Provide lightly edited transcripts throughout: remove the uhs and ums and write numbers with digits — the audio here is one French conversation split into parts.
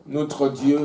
Notre Dieu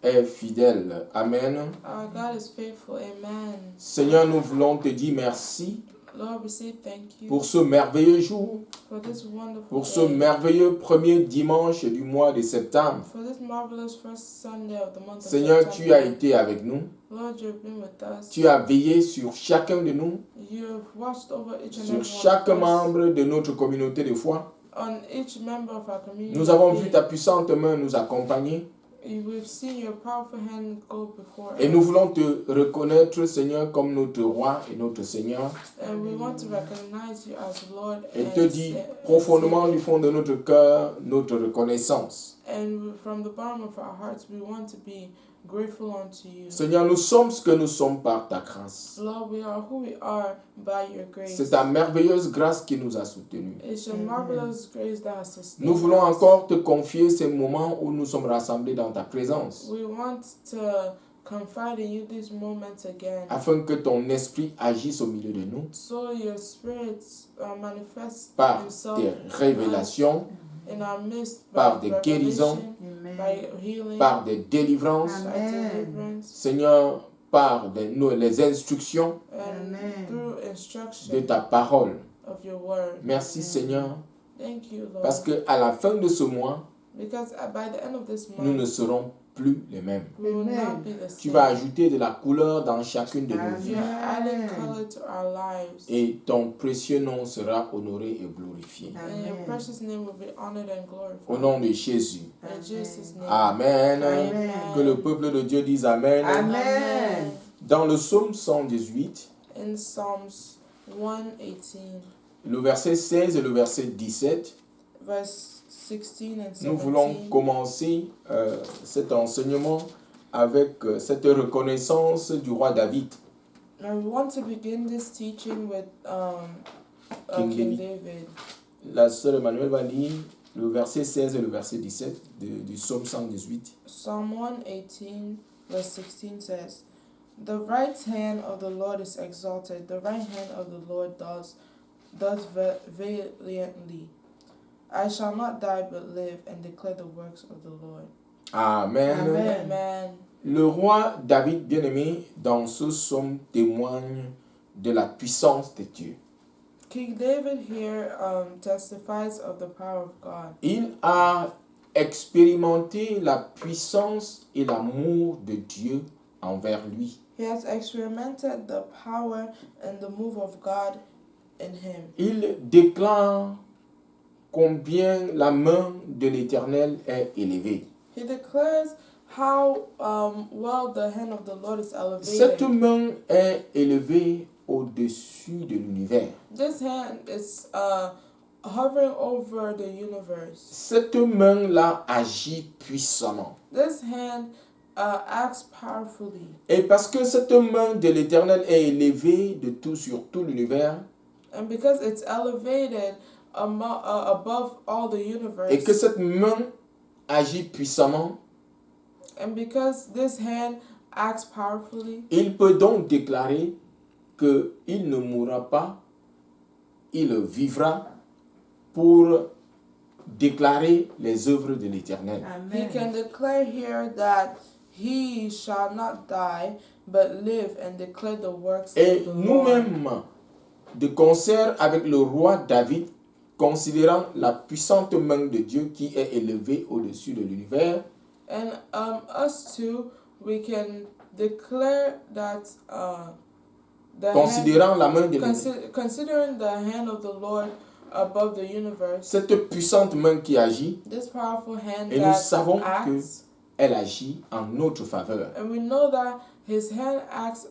est fidèle. Amen. Our God is faithful. Amen. Seigneur, nous voulons te dire merci Lord, we say thank you pour ce merveilleux jour, for this wonderful pour ce day, merveilleux premier dimanche du mois de septembre. for this marvelous first Sunday of the month of Seigneur, September. tu as été avec nous. Lord, you've been with us. Tu as veillé sur chacun de nous, You've watched over each and sur every chaque one of us, membre de notre communauté de foi. on each member of our community. Nous avons of vu faith. ta puissante main nous accompagner We've seen your powerful hand go before et us. nous voulons te reconnaître, Seigneur, comme notre roi et notre Seigneur And we want to recognize you as Lord et and te dire Sa- profondément Savior. du fond de notre cœur notre reconnaissance. And from the bottom of our hearts, we want to be grateful unto you. Seigneur, nous sommes ce que nous sommes par ta grâce. Lord, we are who we are by your grace. C'est ta merveilleuse grâce qui nous a soutenus. It's your marvelous grace that has sustained Nous voulons us. encore te confier ces moments où nous sommes rassemblés dans ta présence, We want to confide in you these moments again, afin que ton esprit agisse au milieu de nous so your spirit manifests par himself des révélations, in our midst par by des guérisons, revelation, by healing, par des délivrances, by deliverance, Seigneur, par les instructions and Amen. through instruction de ta parole. of your word. Merci Seigneur, Thank you, Lord. parce qu'à la fin de ce mois, Because by the end of this nous ne month, serons plus les mêmes. we will Amen. not be the Tu same. vas ajouter de la couleur dans chacune de nos vies. You're adding Amen. color to our lives. Et ton précieux nom sera honoré et glorifié. And your Amen. precious name will be honored and glorified. Au nom de Jésus. In Jesus' name. Amen. Amen. Que le peuple de Dieu dise Amen. Amen. Dans le psaume 118, In Psalms 118, le verset 16 et le verset 17, verse 16 and 17. nous voulons commencer cet enseignement avec cette reconnaissance du roi David. Now we want to begin this teaching with King King David. David. La sœur Emmanuel va lire le verset 16 et le verset 17 du psaume 118. Psalm 118, verse 16 says, The right hand of the Lord is exalted, the right hand of the Lord does valiantly. I shall not die but live and declare the works of the Lord. Amen. Amen. Amen. Le roi David, bien-aimé, dans ce psaume témoigne de la puissance de Dieu. King David here testifies of the power of God. Il a expérimenté la puissance et l'amour de Dieu envers lui. He has experimented the power and the move of God in him. Il déclare combien la main de l'Éternel est élevée. He declares how well the hand of the Lord is Cette elevated. main est élevée au-dessus de l'univers. This hand is hovering over the universe. Cette main-là agit puissamment. This hand acts powerfully. Et parce que cette main de l'Éternel est élevée de tout sur tout l'univers, And because it's elevated above all the universe, et que cette main agit puissamment, and because this hand acts powerfully, il peut donc déclarer qu'il ne mourra pas, il vivra pour déclarer les œuvres de l'Éternel. he can declare here that he shall not die, but live and declare the works Et of the Lord. nous-mêmes, de concert avec le roi David, considérant la puissante main de Dieu qui est élevée au-dessus de l'univers, And us too, we can declare that the considérant la main de considering the hand of the Lord above the universe, cette puissante main qui agit, this powerful hand et nous that savons acts, qu'elle agit en notre faveur. and we know that his hand acts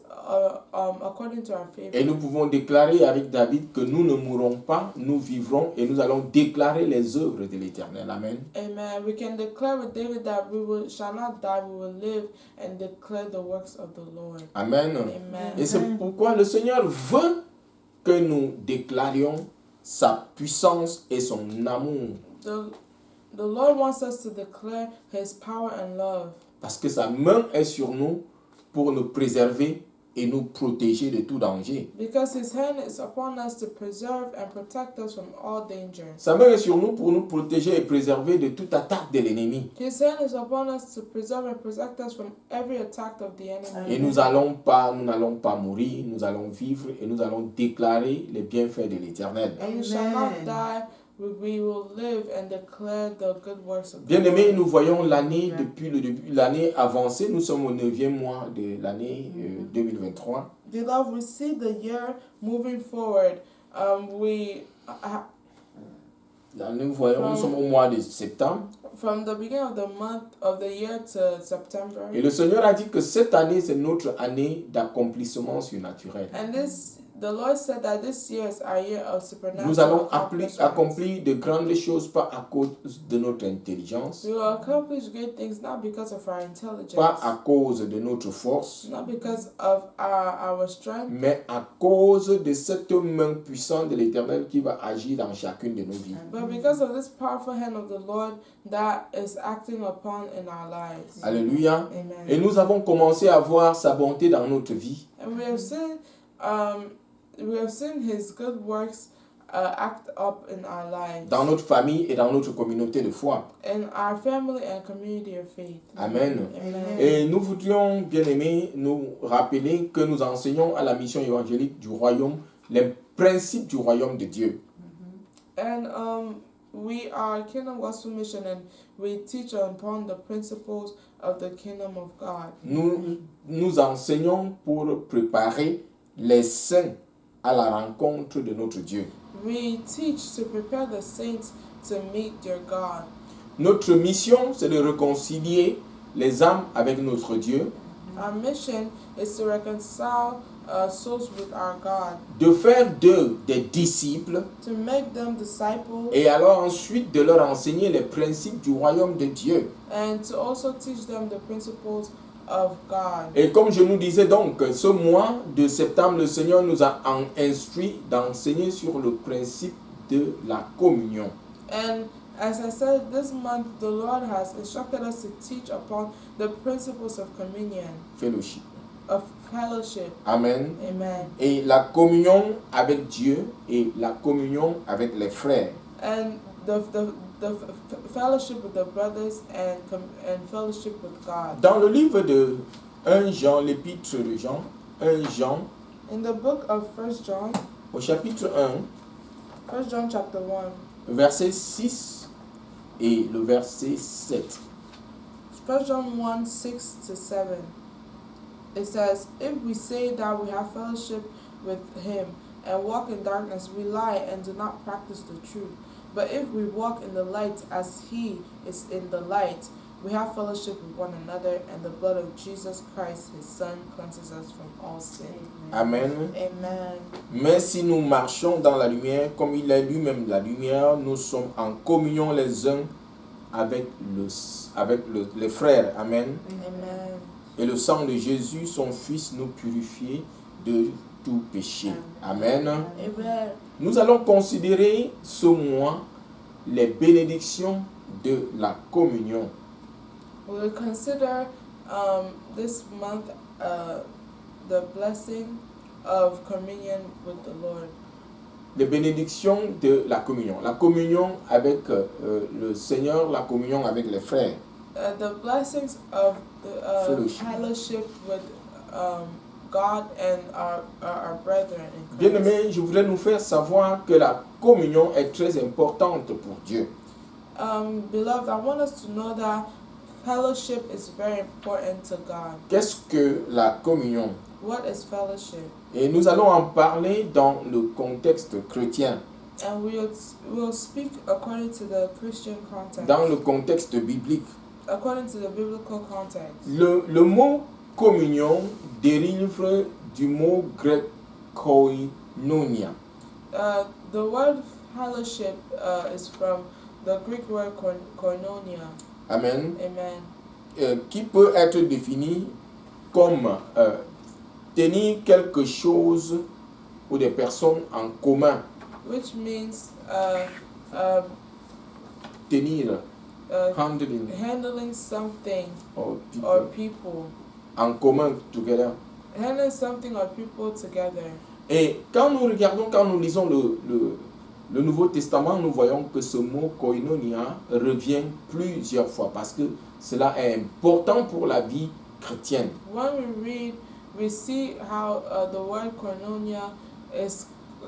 according to our favor. Et nous pouvons déclarer avec David que nous ne mourrons pas, nous vivrons et nous allons déclarer les œuvres de l'Éternel. Amen. Amen. We can declare with David that shall not die, we will live and declare the works of the Lord. Amen. Amen. Et c'est pourquoi le Seigneur veut que nous déclarions sa puissance et son amour. The Lord wants us to declare his power and love. Parce que sa main est sur nous pour nous préserver et nous protéger de tout danger. Because his hand is upon us to preserve and protect us from all danger. Sa main est sur nous pour nous protéger et préserver de toute attaque de l'ennemi. His hand is upon us to preserve and protect us from every attack of the enemy. Et nous n'allons pas mourir, nous allons vivre et nous allons déclarer les bienfaits de l'Éternel. And we shall not die, we will live and declare the good works of the Bien-aimés, Lord. nous voyons l'année depuis le début, l'année avancée. Nous sommes au 9e mois de l'année 2023. Beloved, we see the year moving forward. Là, nous sommes au mois de septembre. From the beginning of the month of the year to September. Et le Seigneur a dit que cette année, c'est notre année d'accomplissement surnaturel. And the Lord said that this year is our year of supernatural Nous allons accomplishments. accomplir de grandes choses, pas à cause de notre intelligence, We will accomplish great things not because of our intelligence, pas à cause de notre force, not because of our strength, mais à cause de cette main puissante de l'Éternel qui va agir dans chacune de nos vies. but because of this powerful hand of the Lord that is acting upon in our lives. Alléluia. Amen. Et nous avons commencé à voir sa bonté dans notre vie. And we have seen His good works act up in our lives, Dans notre famille et dans notre communauté de foi. in our family and community of faith. Amen. Amen. Et nous voudrions, bien aimés, nous rappeler que nous enseignons à la mission évangélique du royaume les principes du royaume de Dieu. And we are Kingdom Gospel Mission, and we teach upon the principles of the Kingdom of God. Nous enseignons pour préparer les saints à la rencontre de notre Dieu. We teach to prepare the saints to meet their God. Notre mission, c'est de réconcilier les âmes avec notre Dieu, Our mission is to reconcile souls with our God, de faire d'eux des disciples to make them disciples, et alors ensuite de leur enseigner les principes du royaume de Dieu. and to also teach them the principles of God. Et comme je nous disais donc, ce mois de septembre, le Seigneur nous a instruit d'enseigner sur le principe de la communion. And as I said, this month the Lord has instructed us to teach upon the principles of communion, Fellowship. of fellowship. Amen. Amen. Et la communion avec Dieu et la communion avec les frères. And the fellowship with the brothers and fellowship with God. Dans le livre de 1 Jean, l'épître de Jean, 1 Jean, In the book of 1 John, au chapitre 1, 1 John chapter 1, verset 6 et le verset 7. 1 John 1, 6 to 7, it says, "If we say that we have fellowship with him and walk in darkness, we lie and do not practice the truth. But if we walk in the light as he is in the light, we have fellowship with one another, and the blood of Jesus Christ, his Son, cleanses us from all sin." Amen. Amen. Mais si nous marchons dans la lumière, comme il est lui-même la lumière, nous sommes en communion les uns avec les frères. Amen. Amen. Et le sang de Jésus, son Fils, nous purifie de tout péché. Amen. Amen. Nous allons considérer ce mois les bénédictions de la communion. We will consider this month the blessing of communion with the Lord. Les bénédictions de la communion. La communion avec le Seigneur, la communion avec les frères. The blessings of the fellowship with God and our brethren in Christ. Bien-aimés, je voudrais nous faire savoir que la communion est très importante pour Dieu. Beloved, I want us to know that fellowship is very important to God. Qu'est-ce que la communion? What is fellowship? Et nous allons en parler dans le contexte chrétien, And we'll speak according to the Christian context. dans le contexte biblique. According to the biblical context. Le mot communion dérive du mot grec koinonia. The word fellowship is from the Greek word koinonia. Amen. Amen. Qui peut être défini comme tenir quelque chose ou des personnes en commun. Which means Tenir, handling, handling something or or people, people en commun together. Handling something or people together. Et quand nous regardons, quand nous lisons le Nouveau Testament, nous voyons que ce mot koinonia revient plusieurs fois parce que cela est important pour la vie chrétienne. When we read, we see how the word koinonia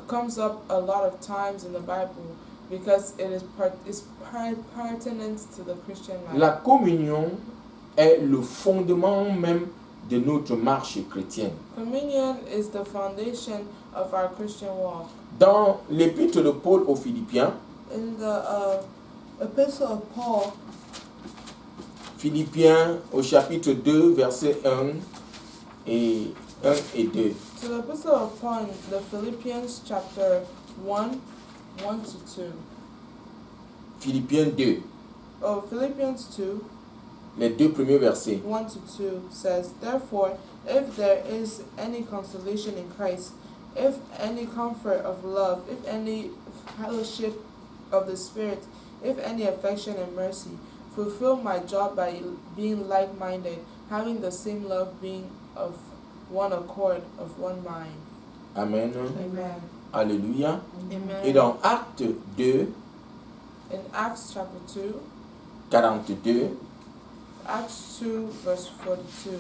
comes up a lot of times in the Bible because it is pertinent to the Christian life. La communion est le fondement même de notre marche chrétienne. Communion is the foundation of our Christian walk. Dans l'épître de Paul aux Philippiens, In the epistle of Paul, Philippiens au chapitre 2, versets 1 et 2. to the epistle of Paul, the Philippians chapter 1, 1 to 2. Philippiens 2, Oh, Philippians 2, les deux premiers versets. 1 to 2 says, Therefore, if there is any consolation in Christ, if any comfort of love, if any fellowship of the Spirit, if any affection and mercy, fulfill my job by being like-minded, having the same love, being of one accord, of one mind. Amen. Amen. Alléluia. Amen. Et dans Acte 2, In Acts chapter 2, 42, Acts 2 verse 42.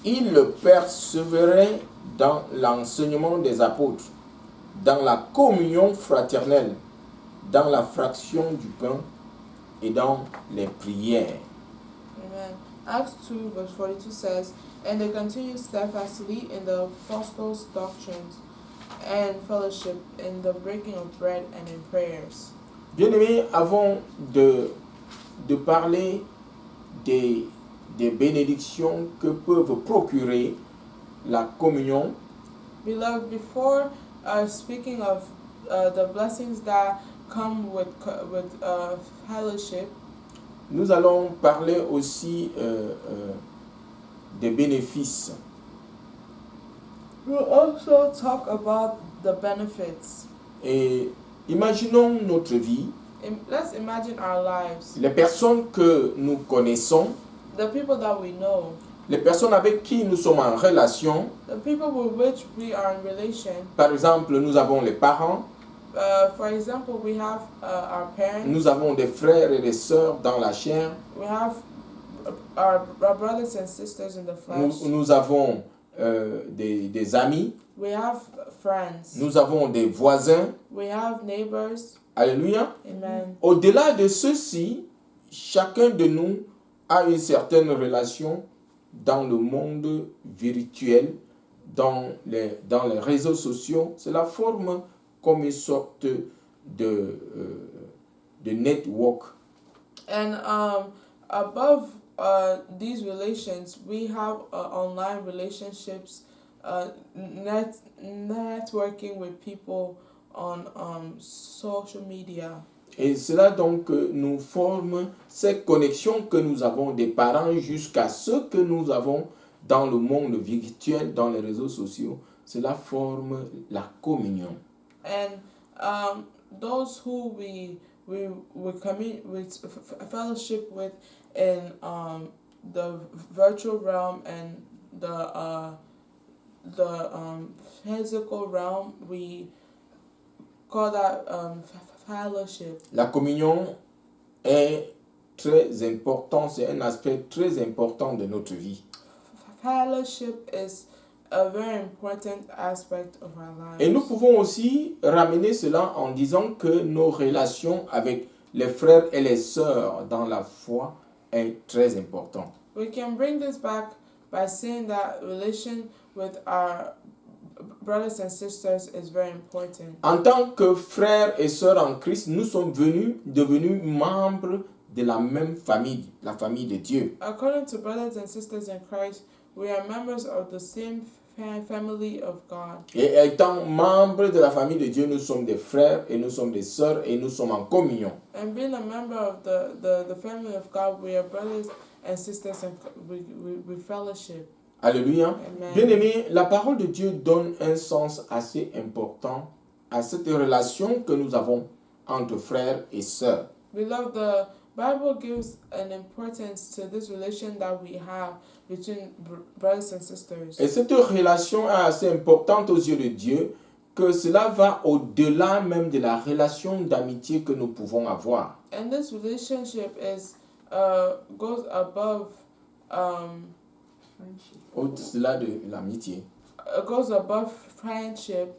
il persévérait dans l'enseignement des apôtres, dans la communion fraternelle, dans la fraction du pain et dans les prières. Amen. Acts 2 verse 42 says, And they continued steadfastly in the apostles' doctrines and fellowship, in the breaking of bread and in prayers. Bien-aimés, avant de parler des bénédictions que peuvent procurer la communion, Beloved, before speaking of the blessings that come with fellowship, nous allons parler aussi des bénéfices. we'll also talk about the benefits. Et imaginons notre vie, Let's imagine our lives, les personnes que nous connaissons, the people that we know, les personnes avec qui nous sommes en relation. the people with which we are in relation. Par exemple, nous avons les parents, For example, we have our parents, nous avons des frères et des sœurs dans la chair, we have our brothers and sisters in the flesh, nous avons des amis, we have friends, nous avons des voisins. we have neighbors. Alléluia. Amen. Au-delà de ceci, chacun de nous a une certaine relation dans le monde virtuel, dans les réseaux sociaux. Cela forme comme une sorte de network. And above these relations, we have online relationships, networking with people on social media. Et cela donc nous forme ces connexions que nous avons des parents jusqu'à ce que nous avons dans le monde virtuel, dans les réseaux sociaux. Cela forme la communion. And those who we fellowship with in the virtual realm and the physical realm, we call that fellowship. La communion est très important, c'est un aspect très important de notre vie. Fellowship is a very important aspect of our lives. Et nous pouvons aussi ramener cela en disant que nos relations avec les frères et les sœurs dans la foi est très important. We can bring this back by saying that relation with our brothers and sisters is very important. En tant que frères et sœurs en Christ, nous sommes devenus membres de la même famille, la famille de Dieu. According to brothers and sisters in Christ, we are members of the same family of God. Et étant membres de la famille de Dieu, nous sommes des frères et nous sommes des sœurs et nous sommes en communion. And being a member of the family of God, we are brothers and sisters and we fellowship. Alléluia. Amen. Bien-aimés, la parole de Dieu donne un sens assez important à cette relation que nous avons entre frères et sœurs. Beloved, Bible gives an importance to this relation that we have between brothers and sisters. Et cette relation est assez importante aux yeux de Dieu que cela va au-delà même de la relation d'amitié que nous pouvons avoir. And this relationship goes above Au-delà de l'amitié. Goes above friendship.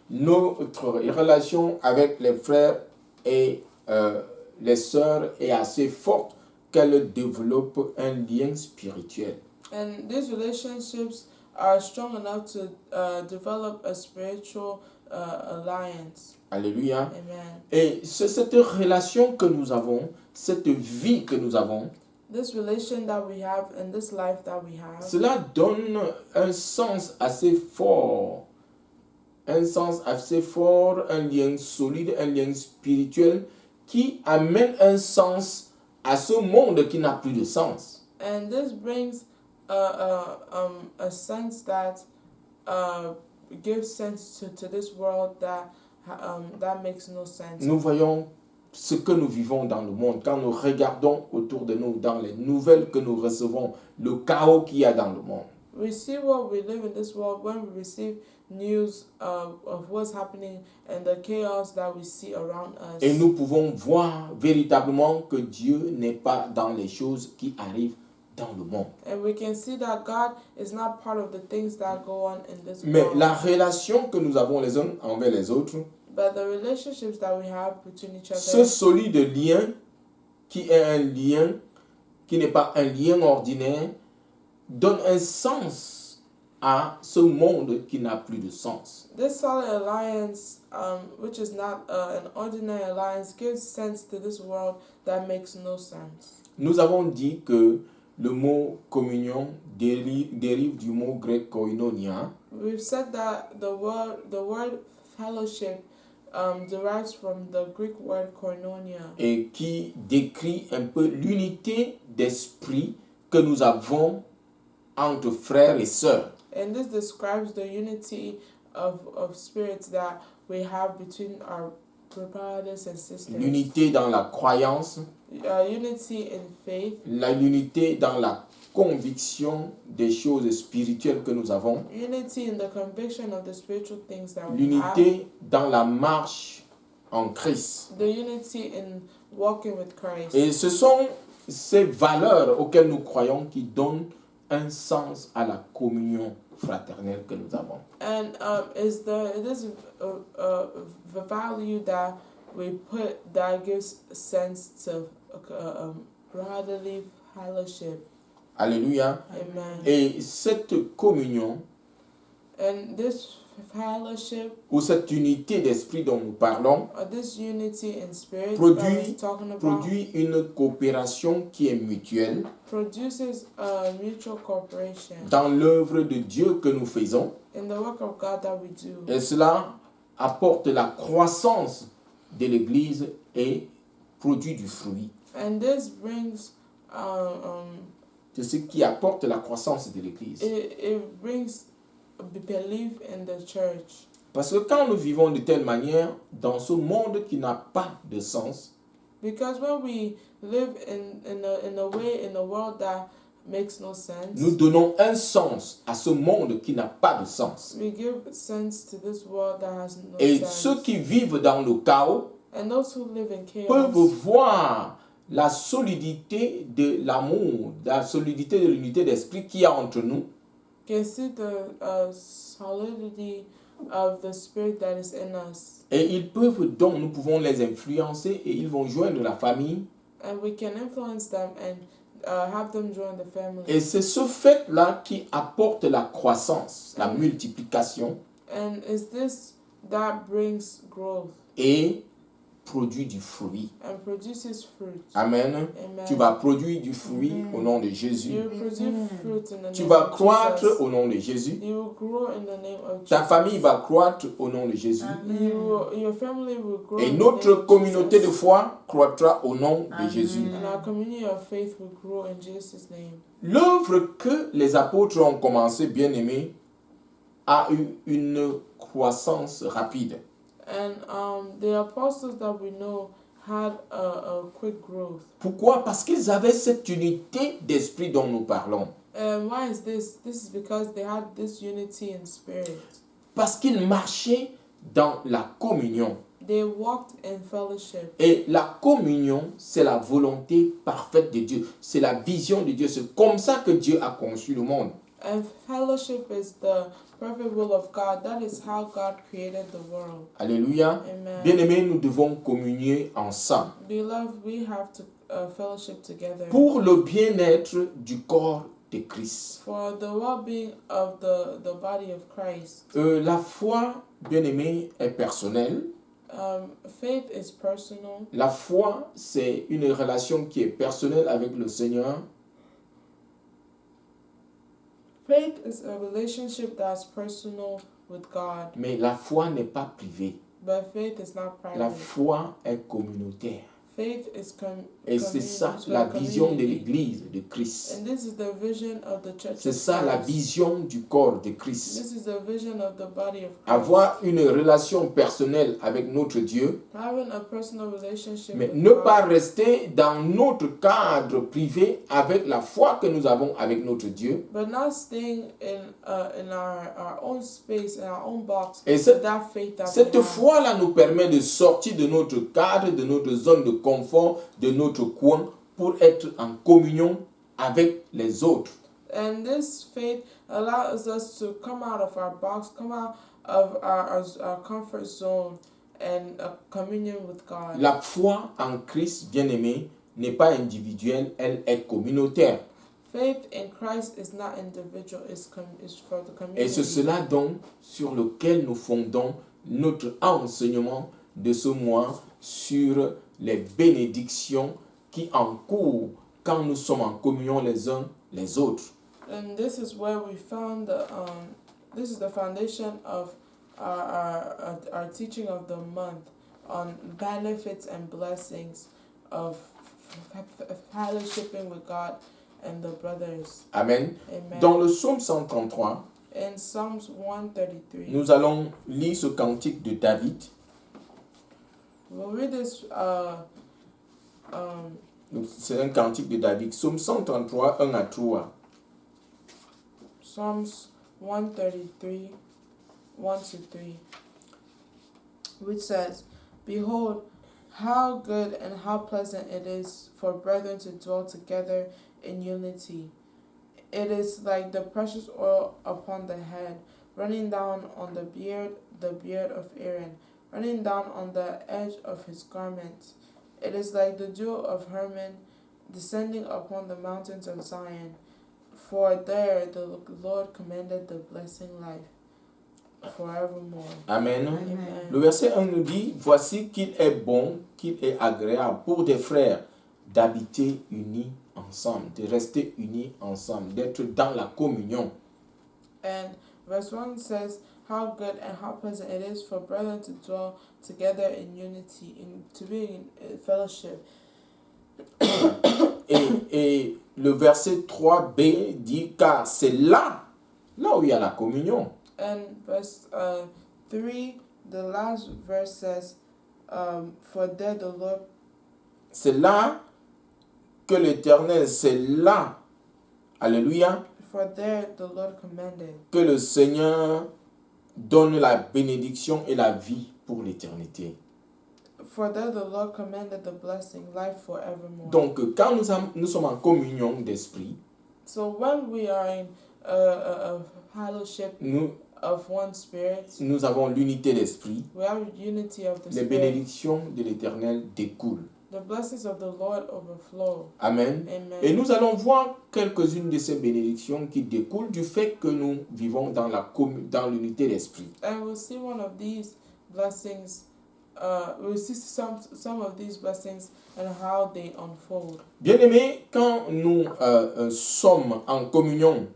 Notre relation avec les frères et les sœurs est assez forte qu'elle développe un lien spirituel. And these relationships are strong enough to develop a spiritual alliance. Alléluia. Amen. Et c'est cette relation que nous avons, cette vie que nous avons, this relation that we have and this life that we have, cela donne un sens assez fort. Un sens assez fort, un lien solide, un lien spirituel qui amène un sens à ce monde qui n'a plus de sens. And this brings a sense that gives sense to this world that makes no sense. Nous voyons ce que nous vivons dans le monde, quand nous regardons autour de nous, dans les nouvelles que nous recevons, le chaos qu'il y a dans le monde. We see what we live in this world when we receive news of what's happening and the chaos that we see around us. Et nous pouvons voir véritablement que Dieu n'est pas dans les choses qui arrivent dans le monde. And we can see that God is not part of the things that go on in this Mais world. la relation que nous avons les uns envers les autres, But the relationships that we have between each other, ce solide lien qui est un lien, qui n'est pas un lien ordinaire, donne un sens à ce monde qui n'a plus de sens. this solid alliance, which is not an ordinary alliance, gives sense to this world that makes no sense. Nous avons dit que le mot communion dérive du mot grec koinonia, We've said that the word fellowship derives from the Greek word koinonia, et qui décrit un peu l'unité d'esprit que nous avons entre frères et sœurs. and this describes the unity of spirits that we have between our brothers and sisters. L'unité dans la croyance, Unity in faith, l'unité dans la conviction des choses spirituelles que nous avons, unity in the conviction of the spiritual things that we have, l'unité dans la marche en Christ. the unity in walking with Christ. Et ce sont ces valeurs auxquelles nous croyons qui donnent un sens à la communion fraternelle que nous avons. And it is the value that we put that gives sense to brotherly fellowship. Alléluia. Amen. Et cette communion And this fellowship, ou cette unité d'esprit dont nous parlons this unity in spirit that we're talking about, produit une coopération qui est mutuelle produces a mutual cooperation dans l'œuvre de Dieu que nous faisons. in the work of God that we do. Et cela apporte la croissance de l'Église et produit du fruit. And this brings C'est ce qui apporte la croissance de l'Église. it brings belief in the church. Parce que quand nous vivons de telle manière dans ce monde qui n'a pas de sens, Because when we live in a world that makes no sense, nous donnons un sens à ce monde qui n'a pas de sens. we give sense to this world that has no Et sense. ceux qui vivent dans le chaos And those who live in peuvent chaos voir la solidité de l'amour, la solidité de l'unité d'esprit qu'il y a entre nous. can see the solidity of the spirit that is in us. Et ils peuvent donc, nous pouvons les influencer et ils vont joindre la famille. And we can influence them and have them join the family. Et c'est ce fait-là qui apporte la croissance, la multiplication And it's this that brings growth et produit du fruit. and produces fruit. Amen. Amen. Tu vas produire du fruit au nom de Jésus. You produce fruit in the Tu name vas of croître Jesus. au nom de Jésus. You will grow in the name of Ta Jesus. famille va croître au nom de Jésus. Your family will grow Et in the notre name of communauté de Jesus. foi croîtra au nom de Jésus. And our community of faith will grow in Jesus' name. L'œuvre que les apôtres ont commencé, bien aimés, a eu une croissance rapide. And the apostles that we know had a quick growth. Pourquoi? Parce qu'ils avaient cette unité d'esprit dont nous parlons. And why is this? This is because they had this unity in spirit. Parce qu'ils marchaient dans la communion. They walked in fellowship. Et la communion, c'est la volonté parfaite de Dieu. C'est la vision de Dieu. C'est comme ça que Dieu a conçu le monde. And fellowship is the perfect will of God. That is how God created the world. Alléluia. Amen. Bien-aimés, nous devons communier ensemble Beloved, we have to fellowship together pour le bien-être du corps de Christ. for the well-being of the body of Christ. La foi, bien-aimés, est personnelle. Faith is personal. La foi, c'est une relation qui est personnelle avec le Seigneur. Faith is a relationship that's personal with God. Mais la foi n'est pas privée. But faith is not La private. foi est communautaire. Faith is Et c'est ça la vision de l'Église de Christ. And this is the vision of the church. C'est ça la vision du corps de Christ. This is the vision of the body of Christ. Avoir une relation personnelle avec notre Dieu, Having a personal relationship mais with ne God, pas rester dans notre cadre privé avec la foi que nous avons avec notre Dieu. but not staying in our own space, in our own box, Et with that faith that we cette have. foi-là nous permet de sortir de notre cadre, de notre zone de confort, de notre coin, pour être en communion avec les autres. And this faith allows us to come out of our box, come out of our comfort zone, and a communion with God. La foi en Christ, bien-aimé, n'est pas individuelle, elle est communautaire. Faith in Christ is not individual, is for the community. Et c'est cela donc sur lequel nous fondons notre enseignement de ce mois sur les bénédictions qui encourent quand nous sommes en communion les uns les autres. And this is where we found this is the foundation of our teaching of the month on benefits and blessings of fellowshipping with God and the brothers. Amen. Amen. Dans le psaume 133, In Psalms 133, nous allons lire ce cantique de David. we'll read this. Donc, c'est un cantique de David. Psaume 133, 1 à 3. Psalms 133, 1 to 3, which says, "Behold, how good and how pleasant it is for brethren to dwell together in unity. It is like the precious oil upon the head, running down on the beard of Aaron, running down on the edge of his garment. It is like the dew of Hermon, descending upon the mountains of Zion. For there the Lord commanded the blessing life forevermore." Amen. Amen. Le verset 1 nous dit, voici qu'il est bon, qu'il est agréable pour des frères d'habiter unis ensemble, de rester unis ensemble, d'être dans la communion. And verse 1 says, "How good and how pleasant it is for brethren to dwell together in unity, to be in fellowship." Et le verset 3b dit, car c'est là où il y a la communion. And verse 3, the last verse says, "For there the Lord." C'est là que l'Éternel, c'est là, alléluia, For there the Lord commanded. que le Seigneur donne la bénédiction et la vie pour l'éternité. For there the Lord commanded the blessing, life forevermore. Donc, quand nous sommes en communion d'esprit, So when we are in a fellowship nous of one spirit, nous avons l'unité d'esprit, we have unity of the les spirit. bénédictions de l'Éternel découlent. The blessings of the Lord overflow. Amen. Amen. Et nous allons voir quelques-unes de ces bénédictions qui découlent du fait que nous vivons dans l'unité d'esprit. And we'll see one of these blessings. We'll see some of these blessings and how they unfold. Bien-aimés, quand nous sommes en communion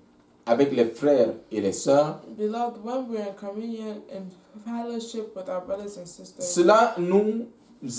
avec les frères et les sœurs, Beloved, when we're in communion and fellowship with our brothers and sisters, cela nous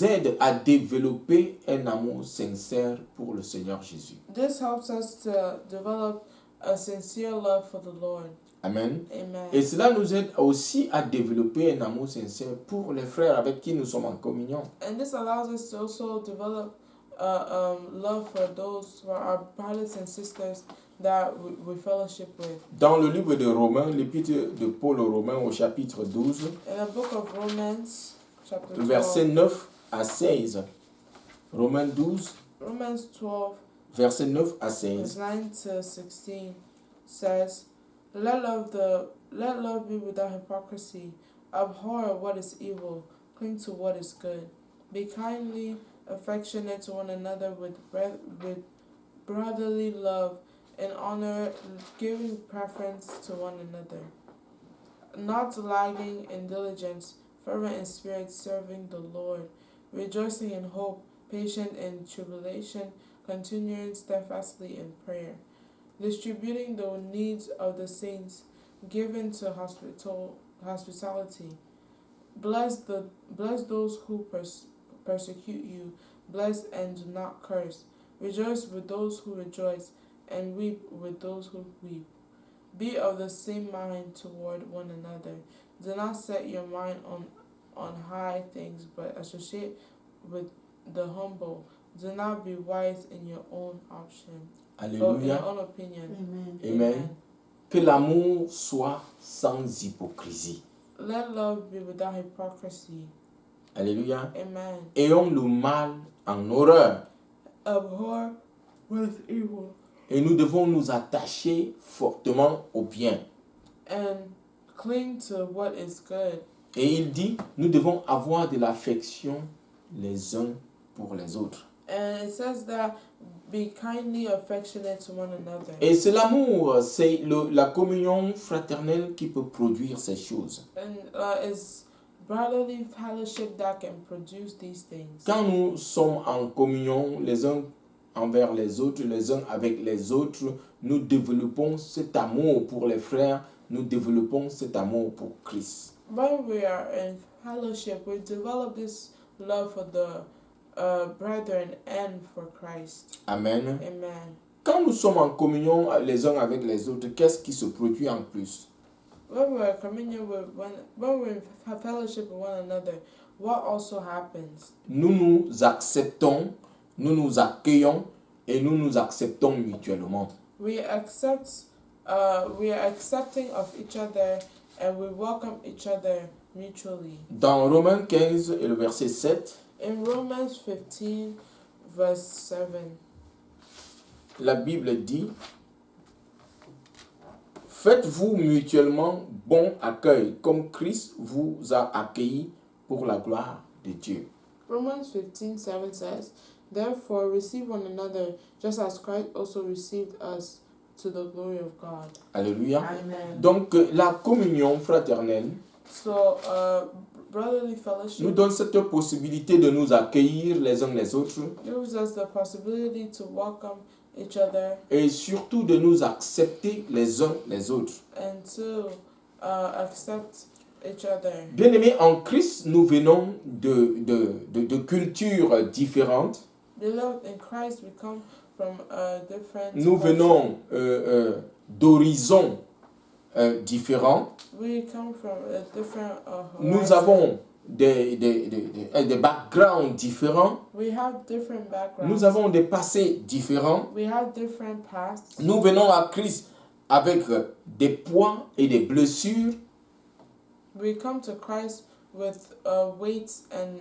aide à développer un amour sincère pour le Seigneur Jésus. this helps us to develop a sincere love for the Lord. Amen. Amen. Et cela nous aide aussi à développer un amour sincère pour les frères avec qui nous sommes en communion. And this allows us to also develop love for our brothers and sisters that we fellowship with. Dans le livre de Romains, l'épître de Paul aux Romains au chapitre 12, In the book of Romans, chapter 12, versets 9 à 16. Romains 12, Romans 12, versets 9 à verse 16. 9 to 16 says, Let love be without hypocrisy. Abhor what is evil. Cling to what is good. Be kindly affectionate to one another with brotherly love and honor, giving preference to one another. Not lagging in diligence, fervent in spirit, serving the Lord, rejoicing in hope, patient in tribulation, continuing steadfastly in prayer, distributing the needs of the saints, given to hospitality. Bless those who persecute you. Bless and do not curse. Rejoice with those who rejoice, and weep with those who weep. Be of the same mind toward one another. Do not set your mind on high things, but associate with the humble. Do not be wise in your own option. Or in your Alléluia. own opinion. Amen. Amen. Que l'amour soit sans hypocrisie. Let love be without hypocrisy. Alléluia. Amen. Ayons le mal en horreur. Abhor what is evil, Et nous devons nous attacher fortement au bien. and cling to what is good. Et il dit, nous devons avoir de l'affection les uns pour les autres. And it says that be kindly affectionate to one another. Et c'est l'amour, c'est la communion fraternelle qui peut produire ces choses. And it's brotherly fellowship that can produce these things. Quand nous sommes en communion les uns envers les autres, les uns avec les autres, nous développons cet amour pour les frères, nous développons cet amour pour Christ. When we are in fellowship, we develop this love for the brethren and for Christ. Amen. Amen. Quand nous sommes en communion les uns avec les autres, qu'est-ce qui se produit en plus? When we're in communion with when we're in fellowship with one another, what also happens? Nous nous acceptons, nous nous accueillons et nous nous acceptons mutuellement. We are accepting of each other and we welcome each other mutually. Dans Romains 15 et le verset 7, In Romans 15, verse 7, la Bible dit: Faites-vous mutuellement bon accueil, comme Christ vous a accueillis pour la gloire de Dieu. Romans 15:7 says, Therefore receive one another, just as Christ also received us to the glory of God. Alléluia. Amen. Donc, la communion fraternelle So, brotherly nous fellowship donne cette possibilité de nous accueillir les uns les autres gives us the possibility to welcome each other et surtout de nous accepter les uns les autres. and to accept each other. Bien-aimés, en Christ, nous venons de cultures différentes. Beloved, in Christ we come from different Nous cultures. venons d'horizons différents. We come from a different Nous horizon. avons des backgrounds différents. We have different backgrounds. Nous avons des passés différents. We have different pasts. Nous venons à Christ avec des poids et des blessures. We come to Christ with weights and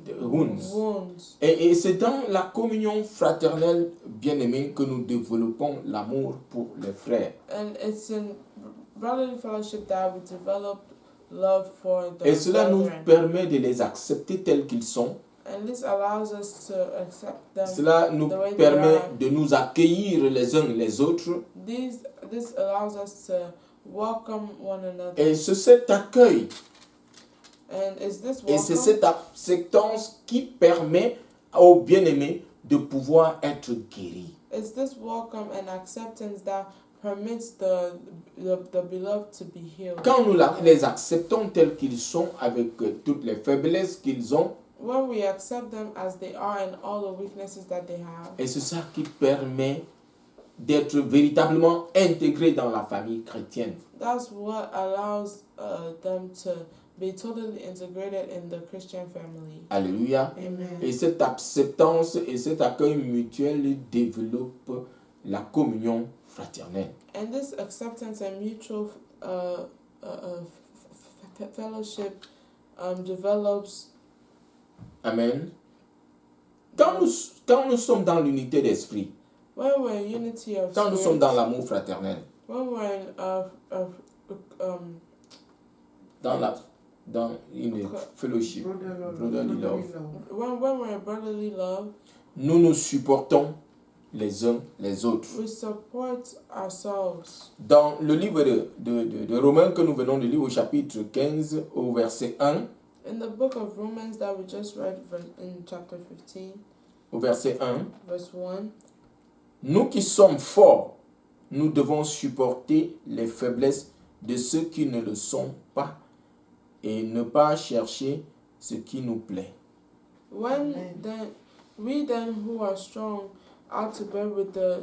Des wounds. wounds. Et c'est dans la communion fraternelle, bien-aimés, que nous développons l'amour pour les frères. And it's in brotherly fellowship that we develop love for the Et cela nous brethren. permet de les accepter tels qu'ils sont. And this allows us to accept them. Cela nous the way they permet are. de nous accueillir les uns les autres. This allows us to welcome one another. Et c'est cet accueil And is this et c'est welcome? cette acceptance qui permet aux bien-aimés de pouvoir être guéris. It's this welcome and acceptance that permits the beloved to be healed. Quand nous les acceptons tels qu'ils sont, avec toutes les faiblesses qu'ils ont, When we accept them as they are and all the weaknesses that they have, et c'est ça qui permet d'être véritablement intégrés dans la famille chrétienne. That's what allows them to be totally integrated in the Christian family. Alléluia. Amen. Et cette acceptance et cet accueil mutuel développent la communion fraternelle. And this acceptance and mutual fellowship develops. Amen. Quand nous sommes dans l'unité d'esprit, When we're in unity of quand nous sommes spirit, dans l'amour fraternel, when we're dans une fellowship, brotherly love, when we're in brotherly love, nous nous supportons les uns les autres. we support ourselves. Dans le livre de Romains que nous venons de lire au chapitre 15, au verset 1, In the book of Romans that we just read in chapter 15, au verset 1, verse 1, nous qui sommes forts, nous devons supporter les faiblesses de ceux qui ne le sont pas et ne pas chercher ce qui nous plaît. when then we then who are strong ought to bear with the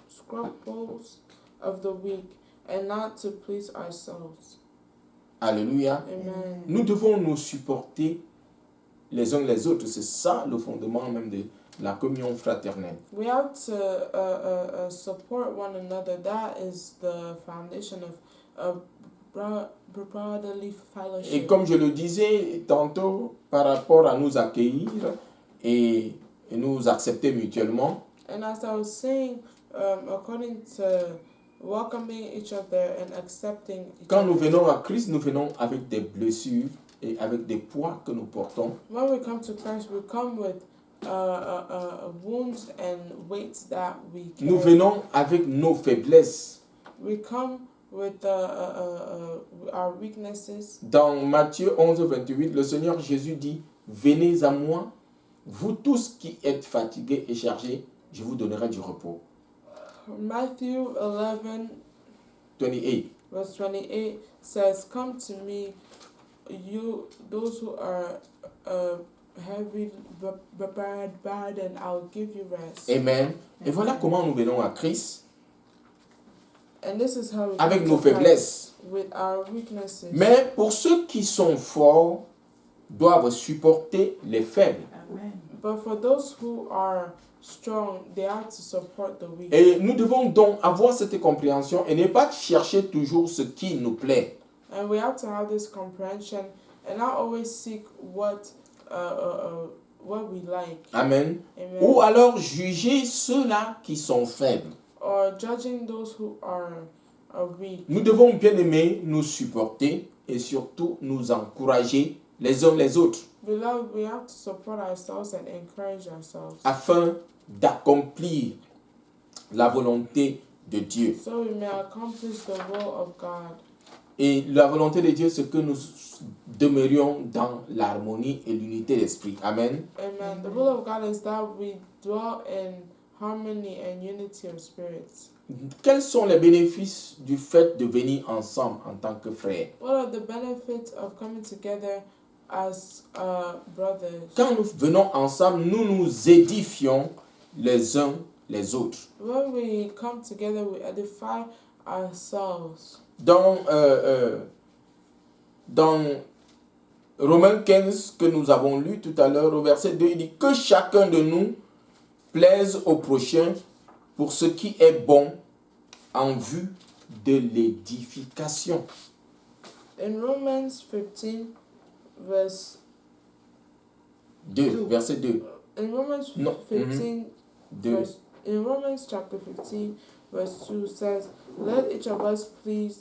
scruples of the weak and not to please ourselves. Alléluia. Amen. Nous devons nous supporter les uns les autres. C'est ça le fondement même de la communion fraternelle. We have to support one another. That is the foundation of brotherly Et fellowship. comme je le disais tantôt, par rapport à nous accueillir et nous accepter mutuellement, And as I was saying, according to welcoming each other and accepting each quand nous other. venons à Christ, nous venons avec des blessures et avec des poids que nous portons. When we come to Christ, we come with wounds and weights that we carry. Nous venons avec nos faiblesses. We come with our weaknesses. Dans Matthieu 11, 28, le Seigneur Jésus dit, « Venez à moi, vous tous qui êtes fatigués et chargés, je vous donnerai du repos. Matthew 11, » 28. verse 28 says, "Come to me, you those who are heavy burden, I will give you rest." Amen. Et voilà comment nous venons à Christ, And this is how we avec come nos to Christ, faiblesses. with our weaknesses. Mais pour ceux qui sont forts, doivent supporter les faibles. But for those who are strong, they have to support the weak. Et nous devons donc avoir cette compréhension et ne pas chercher toujours ce qui nous plaît. And we have to have this comprehension and not always seek what we like. Amen. Amen. Ou alors juger ceux-là qui sont faibles. Or judging those who are weak. Nous devons bien aimer nous supporter et surtout nous encourager les uns les autres Beloved, we have to support ourselves and encourage ourselves afin d'accomplir la volonté de Dieu. so we may accomplish the will of God. Et la volonté de Dieu, c'est que nous demeurions dans l'harmonie et l'unité d'esprit. Amen. Amen. The will of God is that we dwell in harmony and unity of spirits. Quels sont les bénéfices du fait de venir ensemble en tant que frères? What are the benefits of coming together as brothers? Quand nous venons ensemble, nous nous édifions les uns les autres. When we come together, we edify ourselves. Dans Romains 15 que nous avons lu tout à l'heure, au verset 2, il dit que chacun de nous plaise au prochain pour ce qui est bon en vue de l'édification. In Romans 15, verse 2, verset 2. in Romans No, 15, 2. verse in Romans chapter 15, verse 2 says, "Let each of us please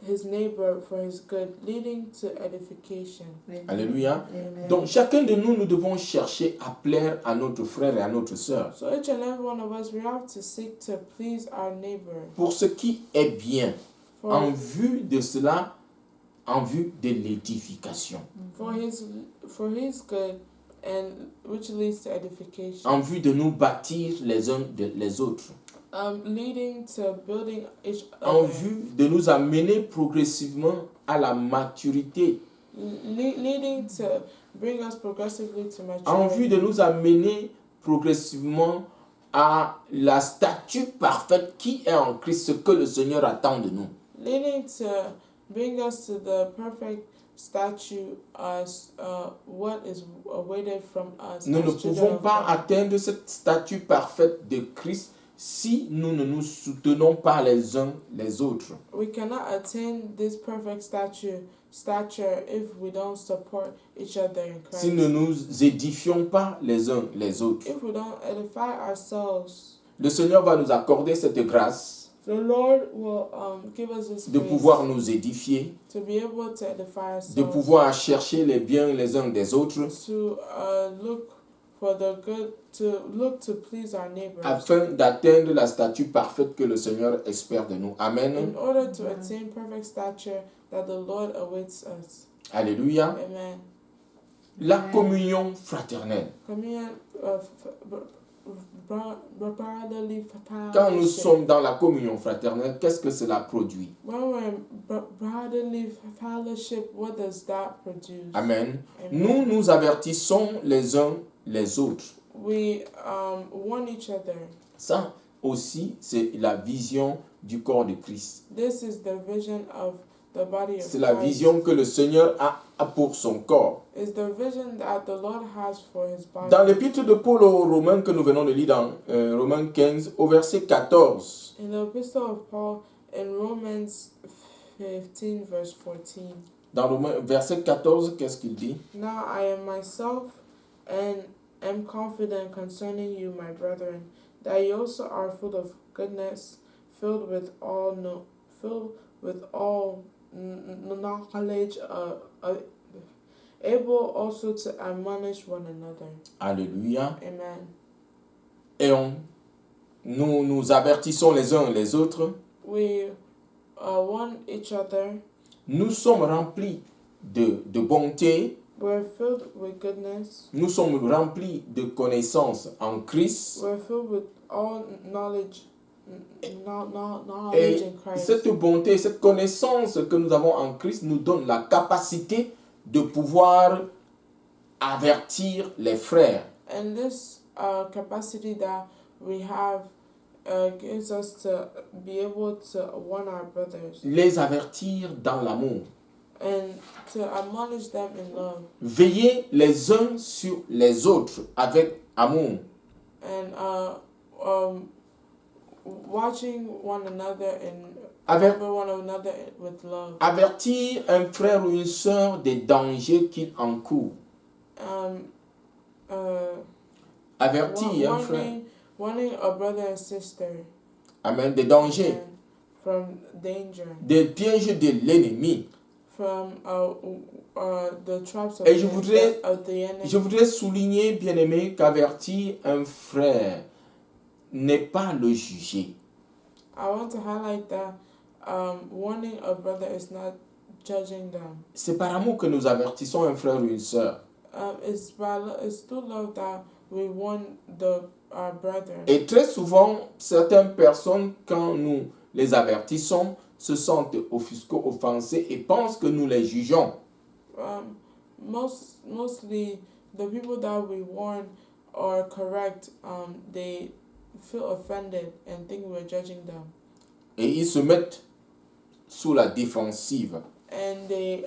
his neighbor for his good, leading to edification." Alléluia. Amen. Donc chacun de nous, nous devons chercher à plaire à notre frère et à notre sœur So each and every one of us, we have to seek to please our neighbor pour ce qui est bien, for, en vue de cela, en vue de l'édification, for his good, and which leads to edification. en vue de nous bâtir les uns les autres, Leading to building each en other, vue de nous amener progressivement à la maturité, leading to bring us progressively to en vue maturity, de nous amener progressivement à la statue parfaite qui est en Christ, ce que le Seigneur attend de nous. leading to bring us to the perfect statue as what is awaited from us. Nous ne as children pouvons of pas God. atteindre cette statue parfaite de Christ si nous ne nous soutenons pas les uns les autres. We cannot attain this perfect stature if we don't support each other in Christ. Si nous ne nous édifions pas les uns les autres. If we don't edify ourselves, Le Seigneur va nous accorder cette grâce the Lord will give us this de grace pouvoir nous édifier, to be able to edify de ourselves, pouvoir chercher les biens les uns des autres, to look for the good, to look to please our neighbors, afin d'atteindre la statue parfaite que le Seigneur espère de nous. Amen. in order to attain perfect stature that the Lord awaits us. Alléluia. Amen. La communion fraternelle. Communion brotherly Quand nous fellowship. sommes dans la communion fraternelle, qu'est-ce que cela produit? When we're in brotherly fellowship, what does that produce? Amen. Amen. Nous nous avertissons les uns les autres. We warn each other. Ça aussi, c'est la vision du corps de Christ. This is the vision of the body of C'est la Christ. vision que le Seigneur a pour son corps. Is the vision that the Lord has for his body. Dans l'épître de Paul aux Romains que nous venons de lire dans Romains 15, au verset 14, In the epistle of Paul in Romans 15 verse 14. dans Romains, verset 14, qu'est-ce qu'il dit? Now I am myself and am confident concerning you, my brethren, that you also are full of goodness, filled with all knowledge, able also to admonish one another. Alléluia. Amen. Et nous nous avertissons les uns les autres. We warn each other. Nous sommes remplis de bonté. We're filled with goodness. Nous sommes remplis de connaissances en Christ. We're filled with all knowledge Et in Christ. cette bonté, cette connaissance que nous avons en Christ nous donne la capacité de pouvoir avertir les frères. And this capacity that we have gives us to be able to warn our brothers Les avertir dans l'amour. and to admonish them in love, Veillez les uns sur les autres avec amour. and watching one another and Aver- over one another with love. Avertir un frère ou une sœur des dangers qu'il encourt. Um, Avertir un frère. warning a brother and sister Amen. Des dangers, and from danger, des pièges de l'ennemi. from the traps of Et je voudrais- of the enemy. Je voudrais souligner, bien-aimé, qu'avertir un frère n'est pas le juger. I want to highlight that warning a brother is not judging them. C'est par amour que nous avertissons un frère ou une sœur. It's through love that we warn our brethren. Et très souvent, certaines personnes, quand nous les avertissons, se sentent offusquées, offensées et pensent que nous les jugeons. Mostly the people that we warn or correct, they feel offended and think we're judging them. Et ils se mettent sous la défensive. And they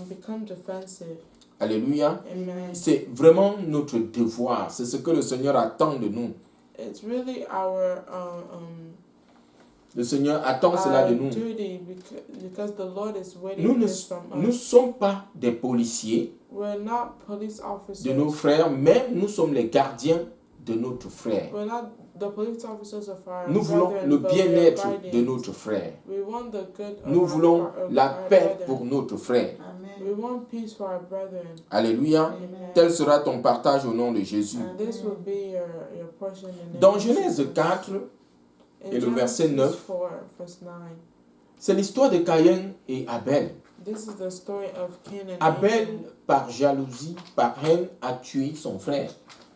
become defensive. Alléluia. Amen. C'est vraiment notre devoir. C'est ce que le Seigneur attend de nous. It's really our Le Seigneur attend cela de nous. duty because the Lord is waiting Nous ne this from nous us. sommes pas des policiers We're not police officers. de nos frères, mais nous sommes les gardiens de notre frère. We're not the police officers of our Nous voulons brethren, le but we're bien-être guardians. de notre frère. We want the good of Nous our- voulons of la our paix brethren. pour notre frère. We want peace for our brethren. Alléluia. Amen. Tel sera ton partage au nom de Jésus. And this will be your portion in the Dans name of Genèse Jesus. 4, In et le verset Genesis 9, 4, verse 9. c'est l'histoire de Caïn et Abel. This is the story of Cain and Abel, Abel. par jalousie, par haine, a tué son frère.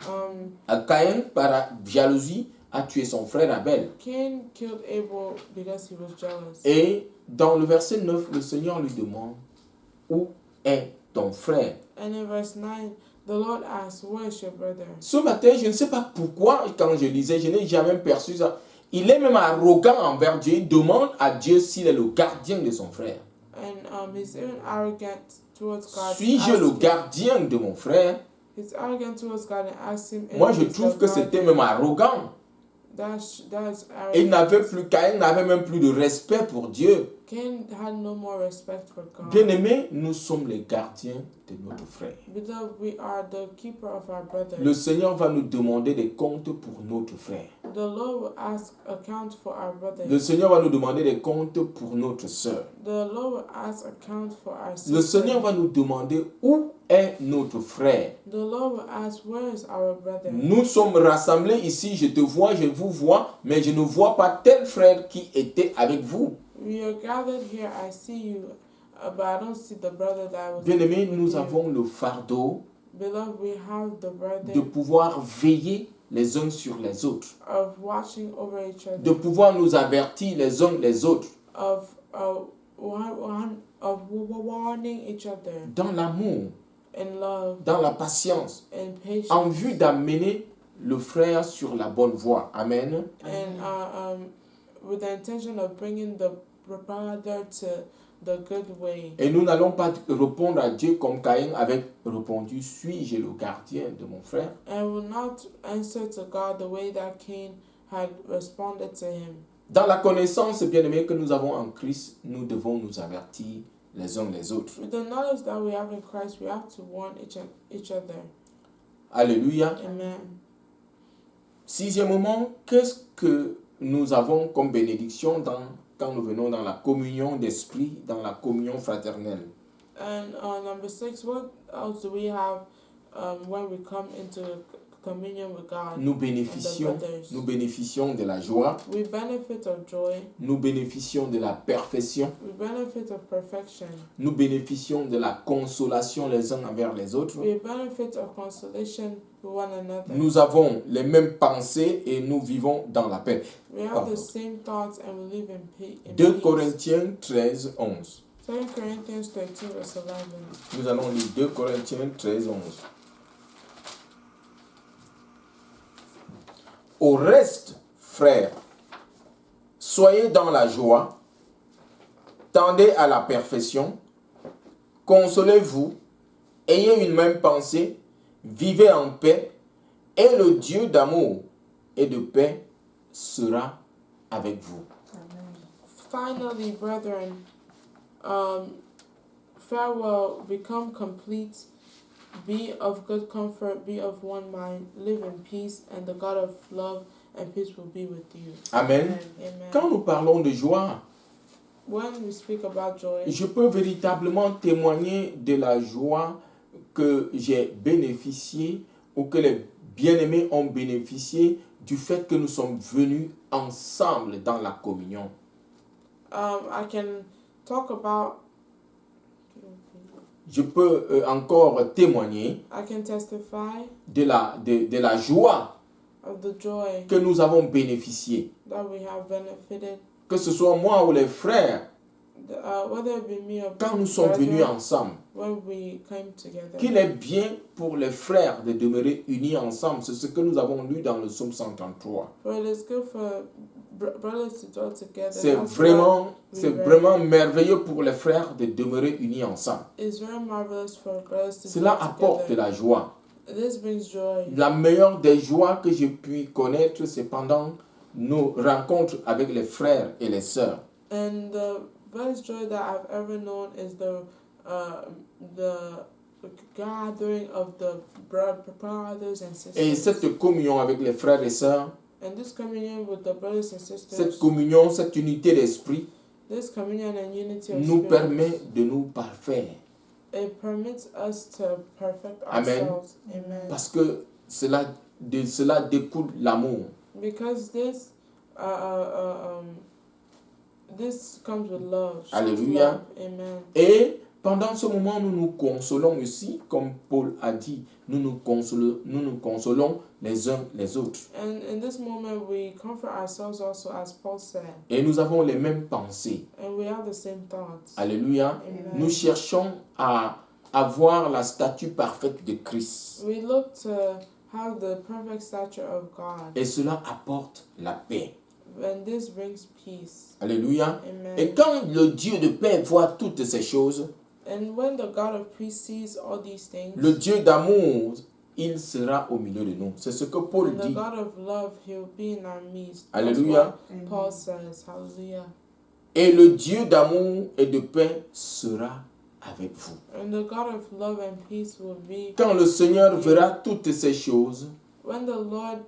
Um, Caïn, par jalousie, a tué son frère Abel. Cain killed Abel because he was jealous. Et dans le verset 9, le Seigneur lui demande, où est ton frère? And in verse 9, The Lord asked, where is your brother? Ce matin, je ne sais pas pourquoi, quand je lisais, je n'ai jamais perçu ça. Il est même arrogant envers Dieu. Il demande à Dieu s'il est le gardien de son frère. And he's even arrogant towards God. Suis-je le gardien de mon frère? He's arrogant towards God and asked him. Moi, je trouve que c'était même arrogant. That's Et Caïn n'avait même plus de respect pour Dieu. Cain had no more respect for God. Bien-aimés, nous sommes les gardiens de notre frère. Beloved, we are the keeper of our brother. Le Seigneur va nous demander des comptes pour notre frère. The Lord will ask account for our brother. Le Seigneur va nous demander des comptes pour notre sœur. The Lord will ask account for our sister. Le Seigneur va nous demander où est notre frère. The Lord will ask, where is our brother? Nous sommes rassemblés ici, je te vois, je vous vois, mais je ne vois pas tel frère qui était avec vous. We are gathered here, I see you, but I don't see the brother that was. Bien-aimés, nous avons le fardeau Beloved, we have the burden de pouvoir veiller les uns sur les autres, of watching over each other, de pouvoir nous avertir les uns les autres of warning each other dans l'amour, in love, dans la patience, in patience, en vue d'amener le frère sur la bonne voie. Amen. and with the intention of bringing the brother to the good way. Et nous n'allons pas répondre à Dieu comme Caïn avait répondu, suis-je le gardien de mon frère? And will not answer to God the way that Cain had responded to him. Dans la connaissance, bien-aimés, que nous avons en Christ, nous devons nous avertir les uns les autres. With the knowledge that we have in Christ, we have to warn each other. Alléluia. Amen. Sixièmement, qu'est-ce que nous avons comme bénédiction quand nous venons dans la communion d'esprit, dans la communion fraternelle? And number 6, what else do we have when we come into communion with God? Nous bénéficions de la joie. We benefit of joy. Nous bénéficions de la perfection. We benefit of perfection. Nous bénéficions de la consolation les uns envers les autres. We benefit of consolation with one another. Nous avons les mêmes pensées et nous vivons dans la paix. We have the same thoughts and we live in peace. 2 Corinthiens 13, 11. 2 Corinthians 13, verse 11. Nous allons lire 2 Corinthiens 13, 11. Au reste, frères, soyez dans la joie, tendez à la perfection, consolez-vous, ayez une même pensée, vivez en paix, et le Dieu d'amour et de paix sera avec vous. Finally, brethren, farewell, become complete, be of good comfort, be of one mind, live in peace, and the God of love and peace will be with you. Amen. Amen. Quand nous parlons de joie, When we speak about joy, je peux véritablement témoigner de la joie que j'ai bénéficié ou que les bien-aimés ont bénéficié du fait que nous sommes venus ensemble dans la communion. I can talk about. Je peux encore témoigner I can testify de la joie of the joy que nous avons bénéficié. that we have benefited. Que ce soit moi ou les frères, Whether it be me or quand nous sommes venus brethren, ensemble. when we came together. Qu'il est bien pour les frères de demeurer unis ensemble. C'est ce que nous avons lu dans le psaume 133. For it is good for brothers to dwell together. C'est That's vraiment, what we c'est read. vraiment merveilleux pour les frères de demeurer unis ensemble. It's very marvelous for brothers to Cela dwell apporte together. la joie. This brings joy. La meilleure des joies que j'ai pu connaître, c'est pendant nos rencontres avec les frères et les sœurs. And the best joy that I've ever known is the gathering of the brothers and sisters. Et cette communion avec les frères et sœurs, And this communion with the brothers and sisters, cette communion, cette unité d'esprit, this communion and unity of nous spirit, permet de nous parfaire. it permits us to perfect Amen. ourselves. Amen. Parce que de cela découle l'amour. Because this this comes with love. shows Alléluia. love. Amen. Et pendant ce moment, nous nous consolons aussi, comme Paul a dit, nous nous consolons les uns les autres. And in this moment, we comfort ourselves also, as Paul said, Et nous avons les mêmes pensées. and we have the same thoughts. Alléluia. Amen. Nous cherchons à avoir la statue parfaite de Christ. We look to have the perfect stature of God. Et cela apporte la paix. And this brings peace. Alléluia. Amen. Et quand le Dieu de paix voit toutes ces choses, And when the God of peace sees all these things, le Dieu d'amour, il sera au milieu de nous. C'est ce que Paul and the dit. God of love, he will be in our midst. Alléluia. That's what Paul says. Hallelujah. Et le Dieu d'amour et de paix sera avec vous. And the God of love and peace will be. Quand le Seigneur verra toutes ces choses, When the Lord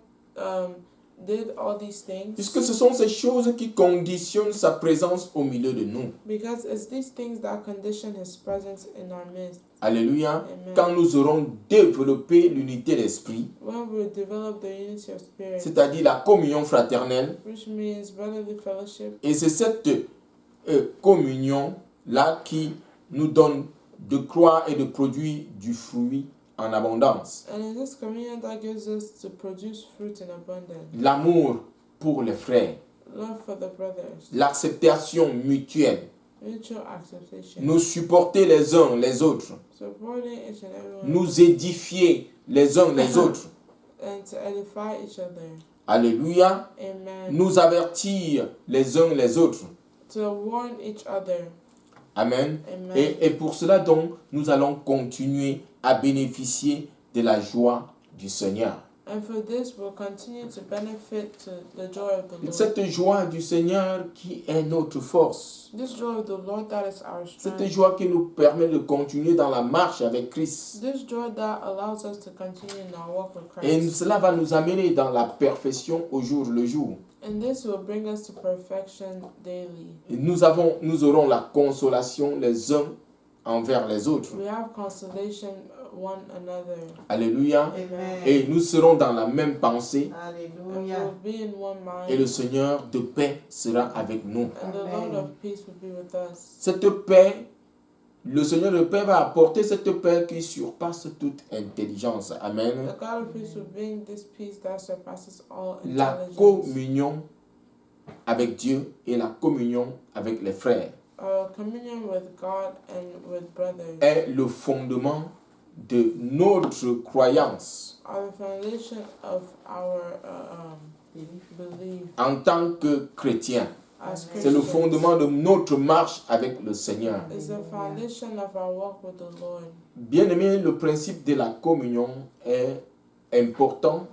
did all these things, puisque ce sont ces choses qui conditionnent sa présence au milieu de nous. because it's these things that condition his presence in our midst. Alléluia. Amen. Quand nous aurons développé l'unité d'esprit, When we develop the unity of spirit, c'est-à-dire la communion fraternelle, which means brotherly fellowship, et c'est cette communion-là qui nous donne de croire et de produire du fruit en abondance. and in this communion that gives us to produce fruit in abundance, L'amour pour les frères, love for the brothers, l'acceptation mutuelle, mutual acceptation, nous supporter les uns les autres, supporting each and everyone, nous édifier les uns les autres. and to edify each other. Alléluia. Amen. Nous avertir les uns les autres. To warn each other. Amen. Amen. Et pour cela donc, nous allons continuer à bénéficier de la joie du Seigneur. And for this, we'll continue to benefit to the joy of the Lord. Cette joie du Seigneur qui est notre force. This joy of the Lord that is our Cette strength. joie qui nous permet de continuer dans la marche avec Christ. This joy that allows us to continue in our walk with Et Christ. cela va nous amener dans la perfection au jour le jour. And this will bring us to perfection daily. Et nous aurons la consolation les uns envers les autres. We have consolation one another. Alléluia. Amen. Et nous serons dans la même pensée. And Alléluia. we'll be in one mind. Et le Seigneur de paix sera avec nous. And the Lord of peace will be with us. Cette paix, le Seigneur de paix va apporter cette paix qui surpasse toute intelligence. Amen. The God of peace will bring this peace that surpasses all La intelligence. communion avec Dieu et la communion avec les frères Our communion with God and with brothers est le fondement de notre croyance are the foundation of our belief en tant que chrétien. as C'est le Christians. fondement de notre marche avec le Seigneur. It's the foundation of our walk with the Lord. Bien-aimé, le principe de la communion est important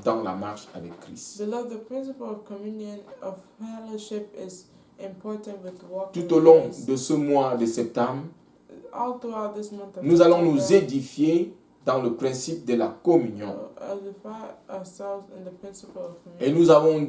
dans la marche avec Christ. Beloved, the principle of communion, of fellowship is important with walking Tout au with long Christ. de ce mois de septembre, All throughout this month of nous allons nous September, édifier dans le principe de la communion. edify ourselves in the principle of Et communion. nous avons